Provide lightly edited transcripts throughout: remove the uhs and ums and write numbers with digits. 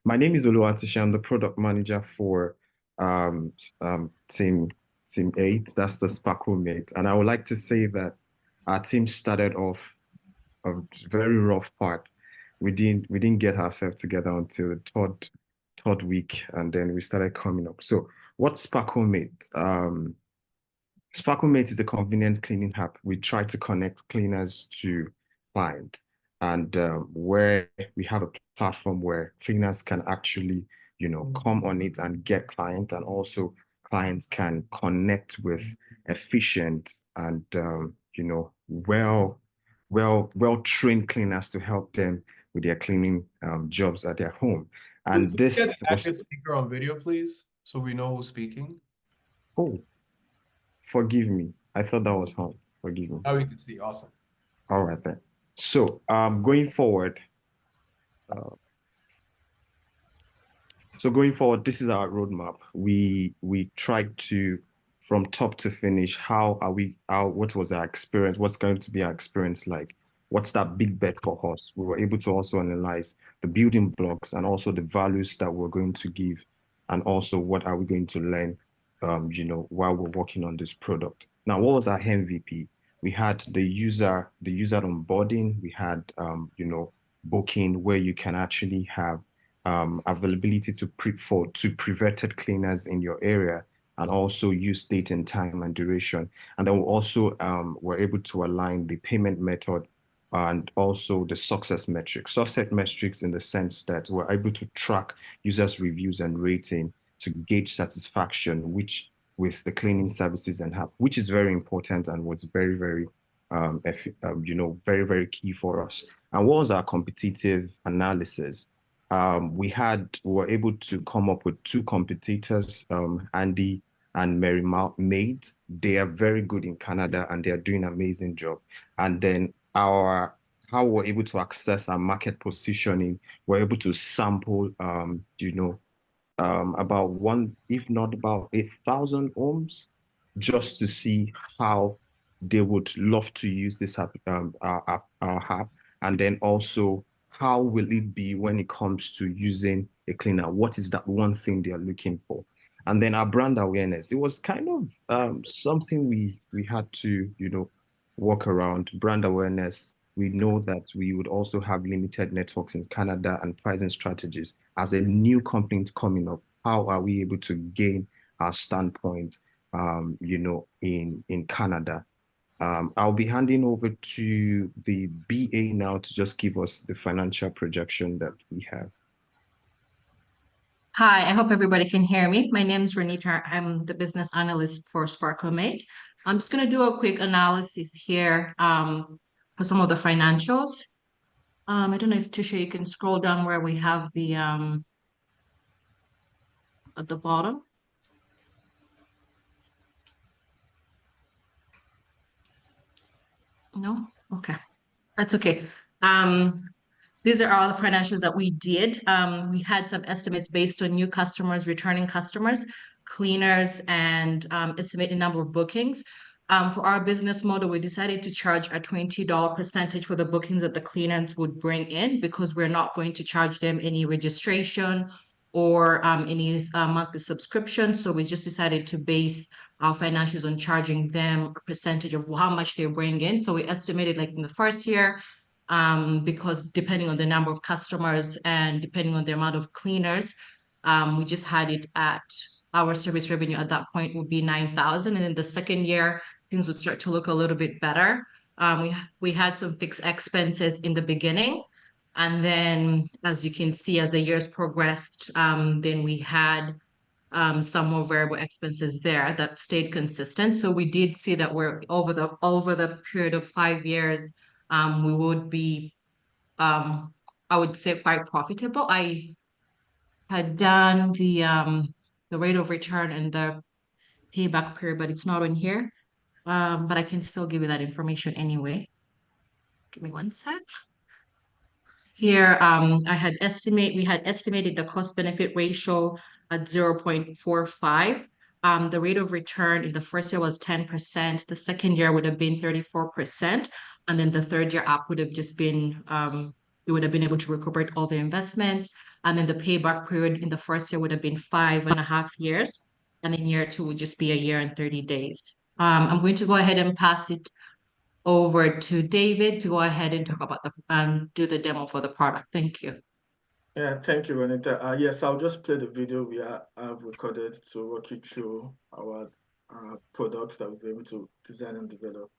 My name is Oluwatishi. I'm the product manager for um, Team 8. That's the SparkleMate. And I would like to say that our team started off a very rough part. We didn't get ourselves together until the third week, and then we started coming up. So what's SparkleMate? SparkleMate is a convenient cleaning app. We try to connect cleaners to clients, and where we have a platform where cleaners can actually, come on it and get clients, and also clients can connect with efficient and well trained cleaners to help them with their cleaning jobs at their home. And Get this the was, active speaker on video, please, so we know who's speaking. oh, forgive me. I thought that was home. Forgive me. Now we can see. Awesome. All right then. So going forward, uh, this is our roadmap. We tried to, from top to finish, what was our experience? What's going to be our experience like? What's that big bet for us? We were able to also analyze the building blocks and also the values that we're going to give, and also what are we going to learn, while we're working on this product. Now, what was our MVP? We had the user onboarding. We had, booking, where you can actually have availability to pre-vetted cleaners in your area, and also use date and time and duration. And then we also were able to align the payment method and also the success metrics. Success metrics in the sense that we're able to track users' reviews and rating to gauge satisfaction, which with the cleaning services and app, which is very important and was very, very, very, very key for us. And what was our competitive analysis? We were able to come up with two competitors, Andy and Mary Maid. They are very good in Canada and they are doing an amazing job. And then how we're able to access our market positioning, we're able to sample, about one, if not about 8,000 homes, just to see how they would love to use this app, our app, and then also how will it be when it comes to using a cleaner? What is that one thing they are looking for? And then our brand awareness. It was kind of something we had to, work around. Brand awareness. We know that we would also have limited networks in Canada and pricing strategies. As a new company coming up, how are we able to gain our standpoint, in Canada? I'll be handing over to the BA now to just give us the financial projection that we have. Hi, I hope everybody can hear me. My name is Renita. I'm the business analyst for SparkleMate. I'm just going to do a quick analysis here for some of the financials. I don't know if Tisha, you can scroll down where we have the at the bottom. No? Okay. That's okay. These are all the financials that we did. We had some estimates based on new customers, returning customers, cleaners, and estimated number of bookings. For our business model, we decided to charge a $20 percentage for the bookings that the cleaners would bring in, because we're not going to charge them any registration or any monthly subscription. So we just decided to base our financials on charging them a percentage of how much they bring in. So we estimated, like, in the first year, because depending on the number of customers and depending on the amount of cleaners, we just had it at our service revenue at that point would be 9,000. And in the second year, things would start to look a little bit better. We had some fixed expenses in the beginning. And then, as you can see, as the years progressed, then we had some more variable expenses there that stayed consistent. So we did see that we're over the period of 5 years, we would be, I would say, quite profitable. I had done the rate of return and the payback period, but it's not in here. But I can still give you that information anyway. Give me one sec. Here, we had estimated the cost benefit ratio at 0.45. The rate of return in the first year was 10%. The second year would have been 34%. And then the third year up would have just been, we would have been able to recuperate all the investments. And then the payback period in the first year would have been 5.5 years. And then year two would just be a year and 30 days. I'm going to go ahead and pass it over to David to go ahead and talk about do the demo for the product. Thank you. Yeah, thank you, Renita. Yes, I'll just play the video we have recorded to walk you through our products that we'll be able to design and develop.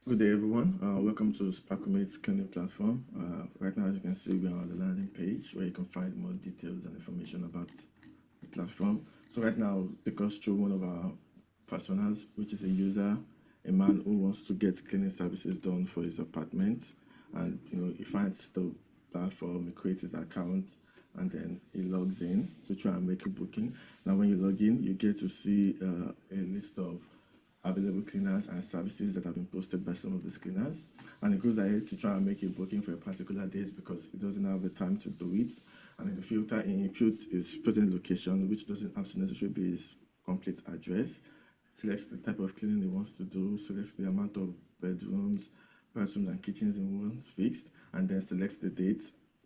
Good day, everyone. Welcome to SparkleMate's cleaning platform. Right now, as you can see, we are on the landing page where you can find more details and information about the platform. So right now, take us through one of our personas, which is a user, a man who wants to get cleaning services done for his apartment. And he finds the platform, he creates his account, and then he logs in to try and make a booking. Now, when you log in, you get to see a list of available cleaners and services that have been posted by some of these cleaners, and it goes ahead to try and make a booking for a particular date because it doesn't have the time to do it. And in the filter, it imputes his present location, which doesn't have to necessarily be his complete address. Selects the type of cleaning he wants to do, selects the amount of bedrooms, bathrooms, and kitchens he wants fixed, and then selects the date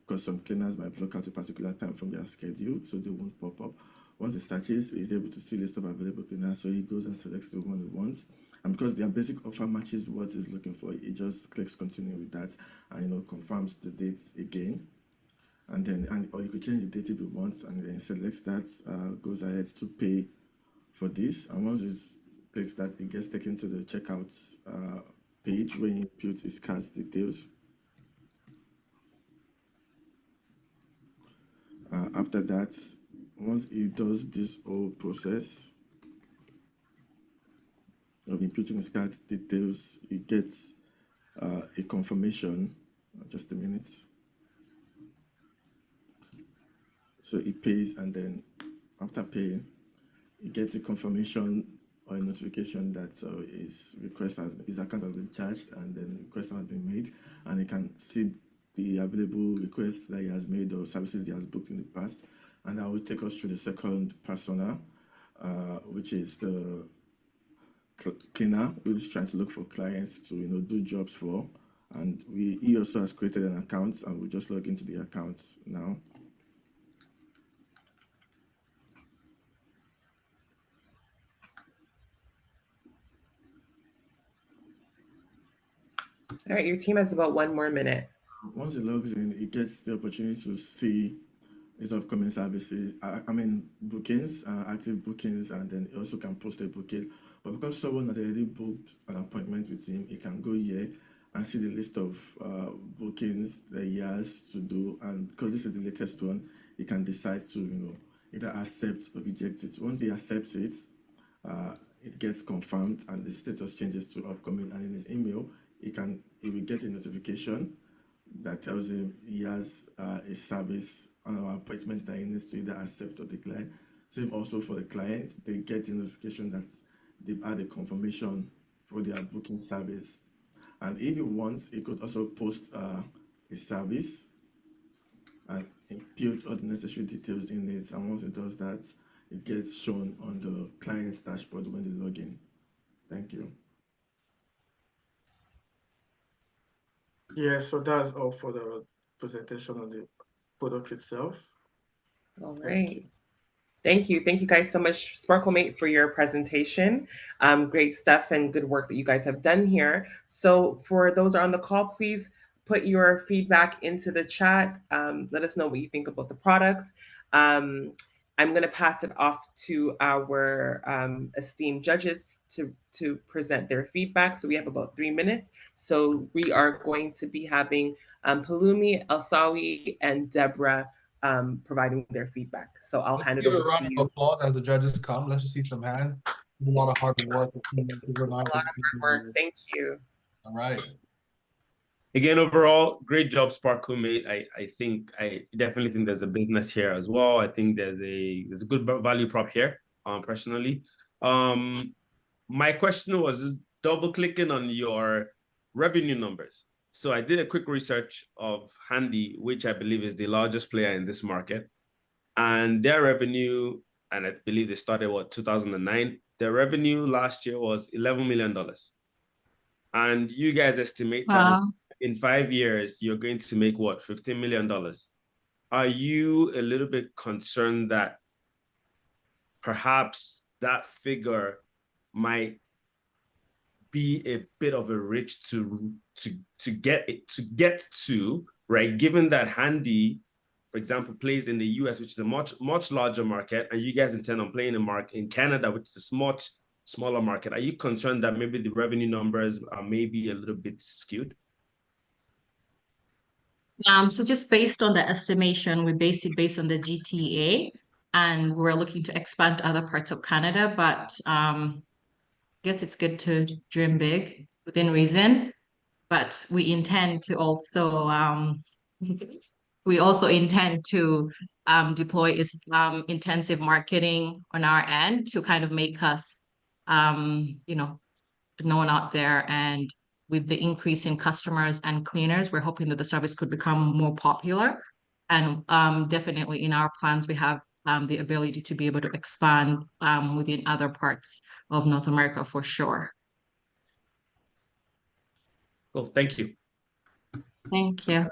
because some cleaners might block out a particular time from their schedule, so they won't pop up. Once he searches, he's able to see a list of available cleaners, so he goes and selects the one he wants. And because their basic offer matches what he's looking for, he just clicks continue with that and confirms the dates again. And then, or you could change the date if you want, and then selects that, goes ahead to pay for this. And once he clicks that, it gets taken to the checkout page where he inputs his card's details. After that, once he does this whole process of inputting his card details, he gets a confirmation. Just a minute. So he pays, and then after paying, he gets a confirmation or a notification that his account has been charged, and then the request has been made, and he can see the available requests that he has made or services he has booked in the past. And that will take us through the second persona, which is the cleaner, who is trying to look for clients to do jobs for. And he also has created an account, and we'll just log into the account now. All right, your team has about 1 more minute. Once he logs in, he gets the opportunity to see his upcoming services, bookings, active bookings, and then he also can post a booking. But because someone has already booked an appointment with him, he can go here and see the list of bookings that he has to do. And because this is the latest one, he can decide to either accept or reject it. Once he accepts it, it gets confirmed and the status changes to upcoming. And in his email, he will get a notification that tells him he has a service on our appointment that he needs to either accept or decline. Same also for the clients, they get a notification that they've had a confirmation for their booking service. And if he wants, he could also post a service and impute all the necessary details in it. And once it does that, it gets shown on the client's dashboard when they log in. Thank you. Yeah, so that's all for the presentation on the product itself. All right. Thank you guys so much, SparkleMate, for your presentation. Great stuff and good work that you guys have done here. So for those on the call, please put your feedback into the chat. Let us know what you think about the product. I'm going to pass it off to our esteemed judges to present their feedback. So we have about 3 minutes. So we are going to be having Palumi, Elsawi, and Deborah providing their feedback. So I'll hand it over to you. Give a round of applause as the judges come. Let's just see some hands. A lot of hard work. A lot of hard work. Thank you. All right. Again, overall, great job, SparkleMate. I definitely think there's a business here as well. I think there's a good value prop here, personally. My question was just double clicking on your revenue numbers. So I did a quick research of Handy, which I believe is the largest player in this market. And their revenue, and I believe they started, 2009? Their revenue last year was $11 million. And you guys estimate that in 5 years, you're going to make $15 million. are you a little bit concerned that perhaps that figure might be a bit of a reach to get to, right? Given that Handy, for example, plays in the US, which is a much larger market, and you guys intend on playing in Canada, which is a much smaller market. Are you concerned that maybe the revenue numbers are maybe a little bit skewed? So just based on the estimation, we base it based on the GTA, and we're looking to expand to other parts of Canada, but I guess it's good to dream big within reason. But we intend to also deploy intensive marketing on our end to kind of make us known out there. And with the increase in customers and cleaners, we're hoping that the service could become more popular. And definitely in our plans, we have the ability to be able to expand within other parts of North America for sure. Cool, thank you. Thank you.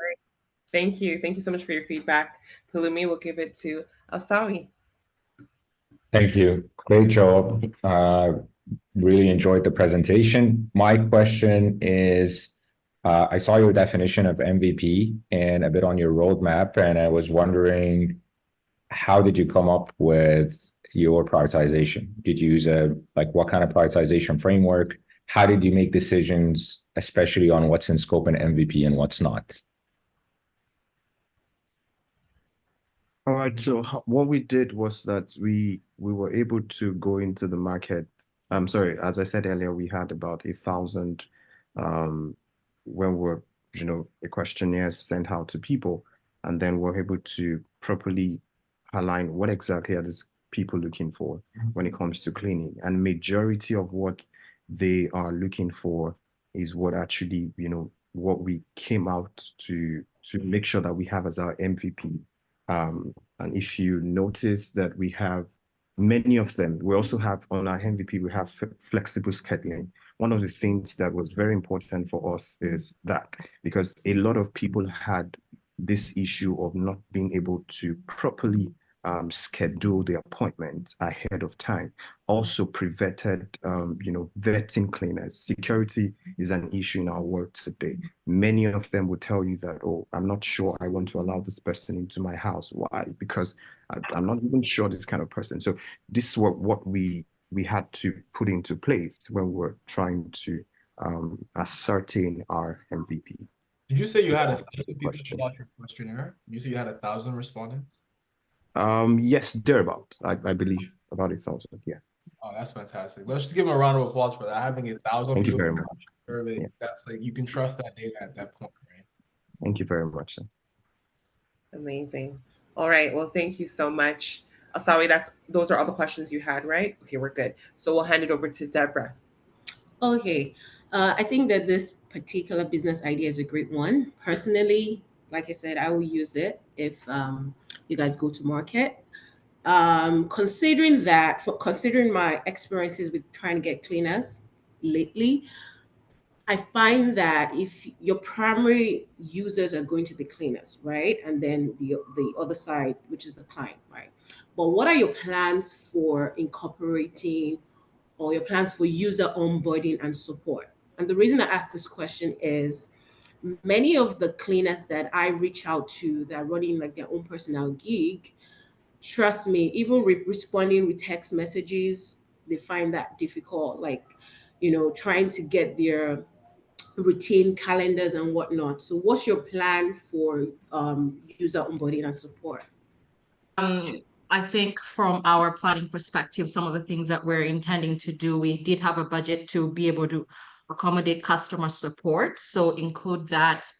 Thank you. Thank you so much for your feedback. Palumi, we'll give it to Asawi. Thank you. Great job. Really enjoyed the presentation. My question is, I saw your definition of MVP and a bit on your roadmap, and I was wondering, how did you come up with your prioritization? Did you use what kind of prioritization framework? How did you make decisions, especially on what's in scope and MVP and what's not? All right, so what we did was that we were able to go into the market. I'm sorry, as I said earlier, we had about 1,000 when we're, a questionnaire sent out to people, and then we're able to properly align what exactly are these people looking for when it comes to cleaning. And majority of what they are looking for is what actually, what we came out to make sure that we have as our MVP. And if you notice that we have many of them, we also have on our MVP, we have flexible scheduling. One of the things that was very important for us is that, because a lot of people had this issue of not being able to properly schedule the appointments ahead of time, also prevented, vetting cleaners. Security is an issue in our work today. Many of them will tell you that, oh, I'm not sure I want to allow this person into my house. Why? Because I'm not even sure this kind of person. So this is what we had to put into place when we were trying to ascertain our MVP. Did you say you had 1,000 people question. fill out your questionnaire? You said you had 1,000 respondents? Yes, thereabout. I believe about 1,000. Yeah. Oh, that's fantastic. Let's just give them a round of applause for that. Having 1,000 Thank you people very fill much. out your survey, Yeah. that's like, you can trust that data at that point, right? Thank you very much, sir. Amazing. All right. Well, thank you so much. Asawi, those are all the questions you had, right? Okay, we're good. So we'll hand it over to Deborah. Okay. I think that this particular business idea is a great one. Personally, like I said, I will use it if you guys go to market. Considering my experiences with trying to get cleaners lately, I find that if your primary users are going to be cleaners, right? And then the other side, which is the client, right? But what are your plans for incorporating, or your plans for user onboarding and support? And the reason I ask this question is many of the cleaners that I reach out to that are running like their own personal gig, trust me, even responding with text messages, they find that difficult. Like, trying to get their routine calendars and whatnot. So what's your plan for user onboarding and support? I think from our planning perspective, some of the things that we're intending to do, we did have a budget to be able to accommodate customer support. So include that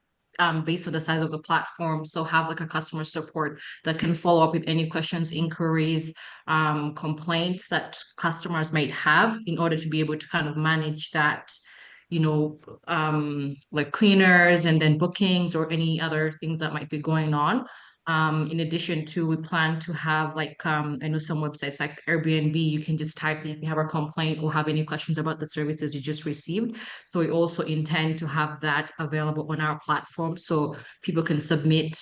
based on the size of the platform. So have like a customer support that can follow up with any questions, inquiries, complaints that customers might have in order to be able to kind of manage that, like cleaners and then bookings or any other things that might be going on. In addition to, we plan to have like, I know some websites like Airbnb, you can just type in if you have a complaint or have any questions about the services you just received. So we also intend to have that available on our platform so people can submit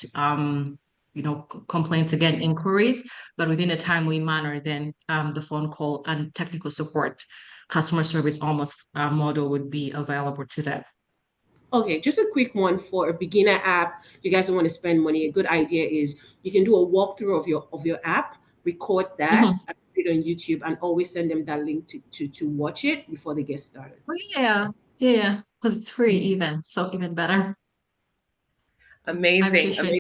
complaints, again, inquiries, but within a timely manner, then the phone call and technical support, customer service almost model would be available to them. Okay, just a quick one for a beginner app. You guys don't want to spend money. A good idea is you can do a walkthrough of your app, record that, and put it on YouTube, and always send them that link to watch it before they get started. Oh, yeah, because it's free even, so even better. Amazing. Amazing.